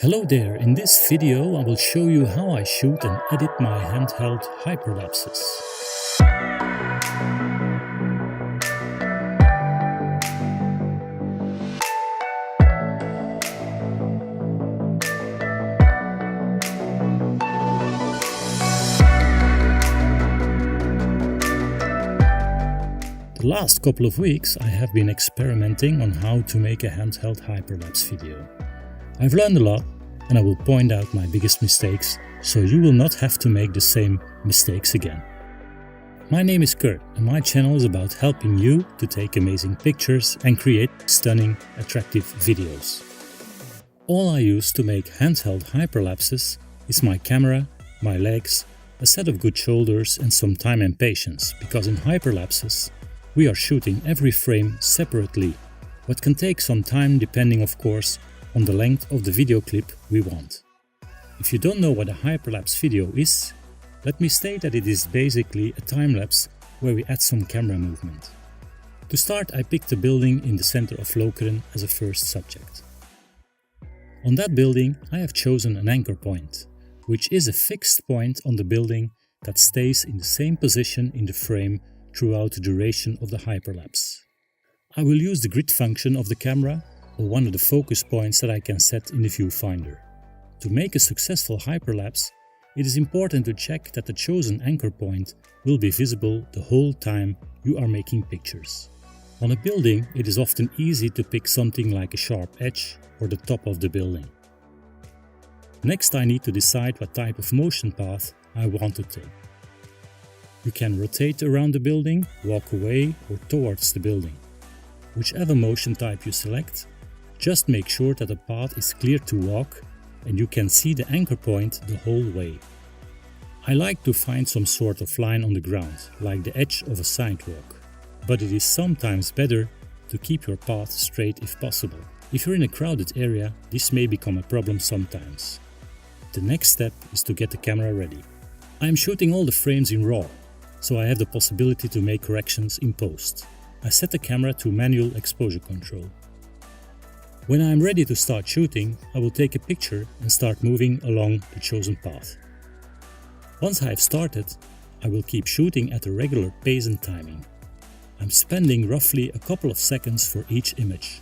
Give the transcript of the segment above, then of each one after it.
Hello there, in this video I will show you how I shoot and edit my handheld hyperlapses. The last couple of weeks I have been experimenting on how to make a handheld hyperlapse video. I've learned a lot and I will point out my biggest mistakes so you will not have to make the same mistakes again. My name is Kurt and my channel is about helping you to take amazing pictures and create stunning, attractive videos. All I use to make handheld hyperlapses is my camera, my legs, a set of good shoulders and some time and patience, because in hyperlapses we are shooting every frame separately, what can take some time depending of course on the length of the video clip we want. If you don't know what a hyperlapse video is, let me state that it is basically a time-lapse where we add some camera movement. To start, I picked a building in the center of Lokeren as a first subject. On that building I have chosen an anchor point, which is a fixed point on the building that stays in the same position in the frame throughout the duration of the hyperlapse. I will use the grid function of the camera or one of the focus points that I can set in the viewfinder. To make a successful hyperlapse, it is important to check that the chosen anchor point will be visible the whole time you are making pictures. On a building, it is often easy to pick something like a sharp edge or the top of the building. Next, I need to decide what type of motion path I want to take. You can rotate around the building, walk away or towards the building. Whichever motion type you select, just make sure that the path is clear to walk and you can see the anchor point the whole way. I like to find some sort of line on the ground, like the edge of a sidewalk, but it is sometimes better to keep your path straight if possible. If you're in a crowded area, this may become a problem sometimes. The next step is to get the camera ready. I am shooting all the frames in RAW, so I have the possibility to make corrections in post. I set the camera to manual exposure control. When I am ready to start shooting, I will take a picture and start moving along the chosen path. Once I have started, I will keep shooting at a regular pace and timing. I'm spending roughly a couple of seconds for each image,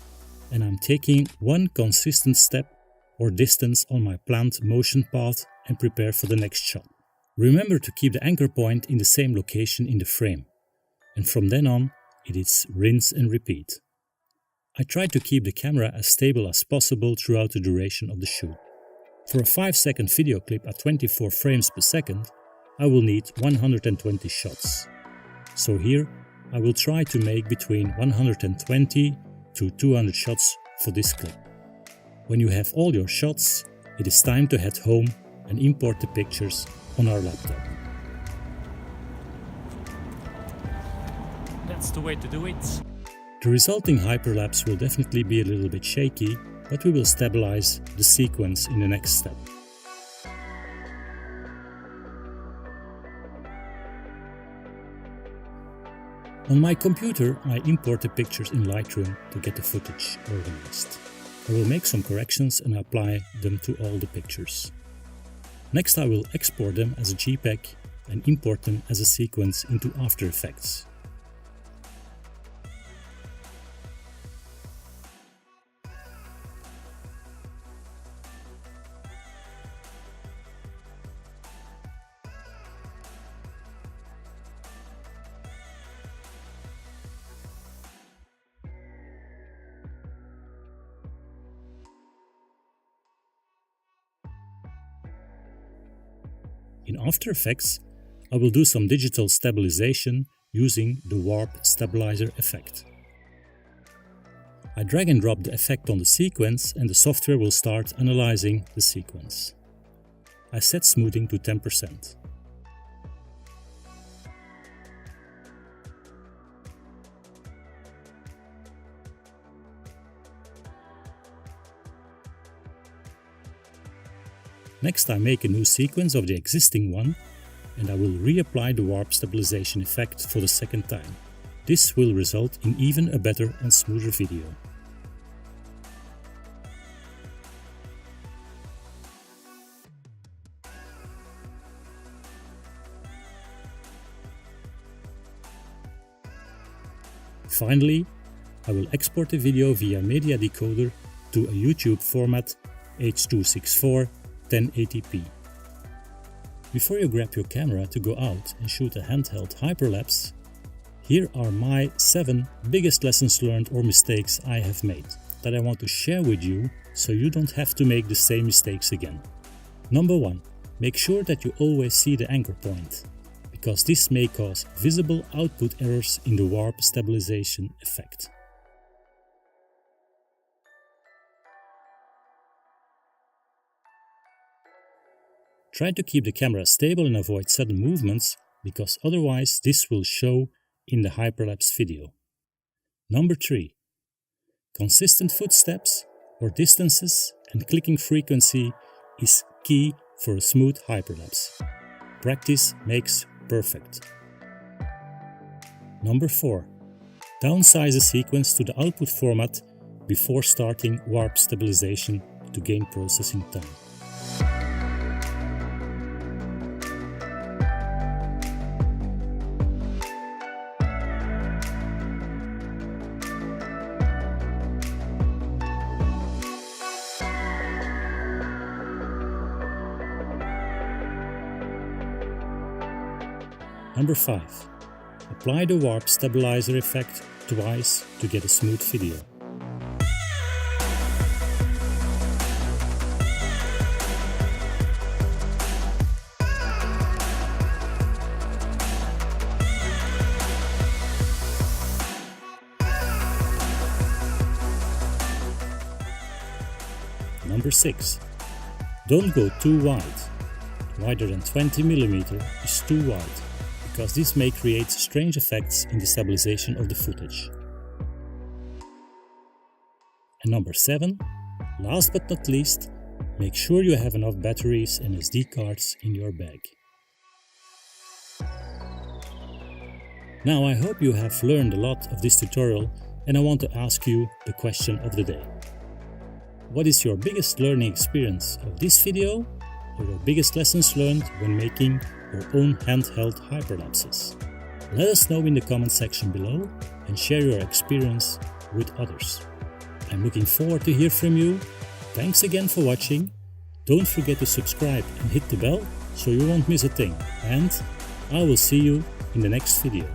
and I'm taking one consistent step or distance on my planned motion path and prepare for the next shot. Remember to keep the anchor point in the same location in the frame, and from then on, it is rinse and repeat. I try to keep the camera as stable as possible throughout the duration of the shoot. For a 5-second video clip at 24 frames per second, I will need 120 shots. So here, I will try to make between 120 to 200 shots for this clip. When you have all your shots, it is time to head home and import the pictures on our laptop. That's the way to do it. The resulting hyperlapse will definitely be a little bit shaky, but we will stabilize the sequence in the next step. On my computer, I import the pictures in Lightroom to get the footage organized. I will make some corrections and apply them to all the pictures. Next, I will export them as a JPEG and import them as a sequence into After Effects. In After Effects, I will do some digital stabilization using the warp stabilizer effect. I drag and drop the effect on the sequence and the software will start analyzing the sequence. I set smoothing to 10%. Next, I make a new sequence of the existing one and I will reapply the warp stabilization effect for the second time. This will result in even a better and smoother video. Finally, I will export the video via media decoder to a YouTube format H.264 1080p. Before you grab your camera to go out and shoot a handheld hyperlapse, here are my 7 biggest lessons learned or mistakes I have made that I want to share with you so you don't have to make the same mistakes again. Number 1. Make sure that you always see the anchor point, because this may cause visible output errors in the warp stabilization effect. Try to keep the camera stable and avoid sudden movements, because otherwise this will show in the hyperlapse video. Number 3. Consistent footsteps or distances and clicking frequency is key for a smooth hyperlapse. Practice makes perfect. Number 4. Downsize a sequence to the output format before starting warp stabilization to gain processing time. Number 5. Apply the warp stabilizer effect twice to get a smooth video. Number 6. Don't go too wide. Wider than 20mm is too wide, because this may create strange effects in the stabilization of the footage. And number 7, last but not least, make sure you have enough batteries and SD cards in your bag. Now I hope you have learned a lot of this tutorial, and I want to ask you the question of the day. What is your biggest learning experience of this video, or your biggest lessons learned when making your own handheld hyperlapses? Let us know in the comment section below and share your experience with others. I'm looking forward to hear from you. Thanks again for watching. Don't forget to subscribe and hit the bell so you won't miss a thing. And I will see you in the next video.